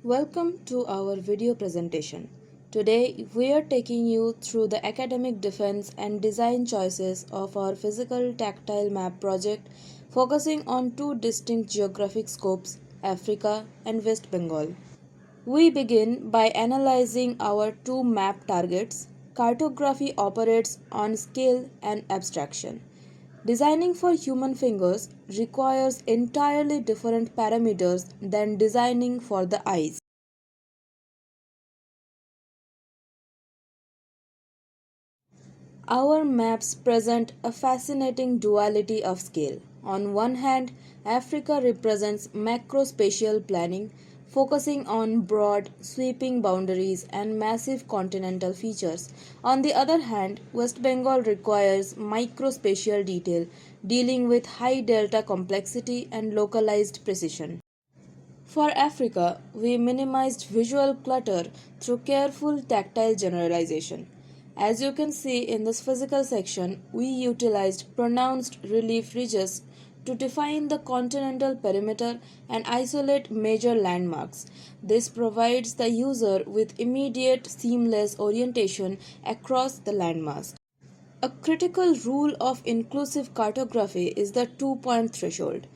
Welcome to our video presentation. Today we are taking you through the academic defense and design choices of our physical tactile map project focusing on two distinct geographic scopes, Africa and West Bengal. We begin by analyzing our two map targets. Cartography operates on scale and abstraction. Designing for human fingers requires entirely different parameters than designing for the eyes. Our maps present a fascinating duality of scale. On one hand, Africa represents macrospatial planning, focusing on broad, sweeping boundaries and massive continental features. On the other hand, West Bengal requires microspatial detail, dealing with high delta complexity and localized precision. For Africa, we minimized visual clutter through careful tactile generalization. As you can see in this physical section, we utilized pronounced relief ridges to define the continental perimeter and isolate major landmarks. This provides the user with immediate seamless orientation across the landmass. A critical rule of inclusive cartography is the 2-point threshold,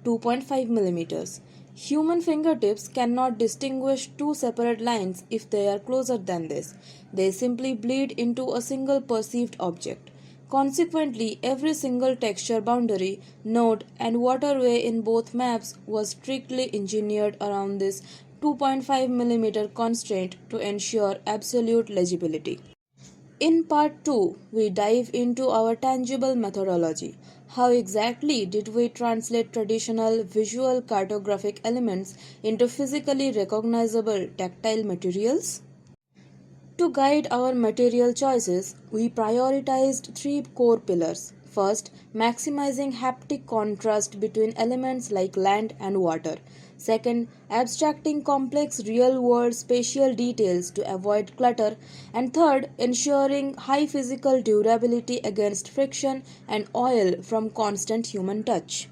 2.5 millimeters. Human fingertips cannot distinguish two separate lines if they are closer than this. They simply bleed into a single perceived object. Consequently, every single texture boundary, node, and waterway in both maps was strictly engineered around this 2.5 millimeter constraint to ensure absolute legibility. In part 2, we dive into our tangible methodology. How exactly did we translate traditional visual cartographic elements into physically recognizable tactile materials? To guide our material choices, we prioritized three core pillars. First, maximizing haptic contrast between elements like land and water. Second, abstracting complex real world spatial details to avoid clutter. And third, ensuring high physical durability against friction and oil from constant human touch.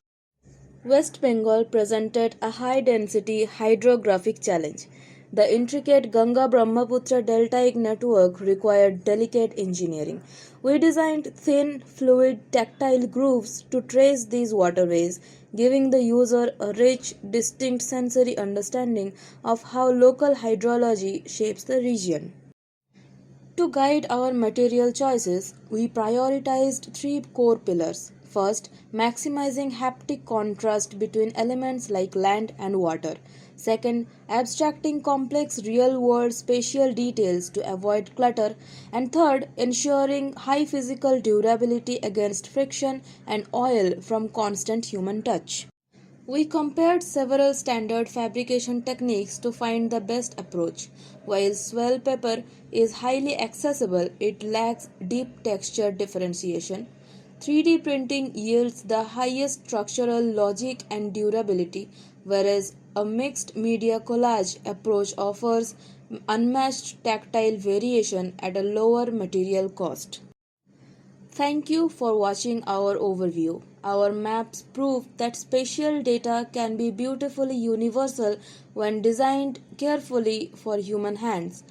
West Bengal presented a high density hydrographic challenge. The intricate Ganga Brahmaputra deltaic network required delicate engineering. We designed thin, fluid, tactile grooves to trace these waterways, giving the user a rich, distinct sensory understanding of how local hydrology shapes the region. To guide our material choices, we prioritized three core pillars. First, maximizing haptic contrast between elements like land and water. Second, abstracting complex real world spatial details to avoid clutter. And third, ensuring high physical durability against friction and oil from constant human touch. We compared several standard fabrication techniques to find the best approach. While swell paper is highly accessible, it lacks deep texture differentiation. 3D printing yields the highest structural logic and durability, whereas a mixed media collage approach offers unmatched tactile variation at a lower material cost. Thank you for watching our overview. Our maps prove that spatial data can be beautifully universal when designed carefully for human hands.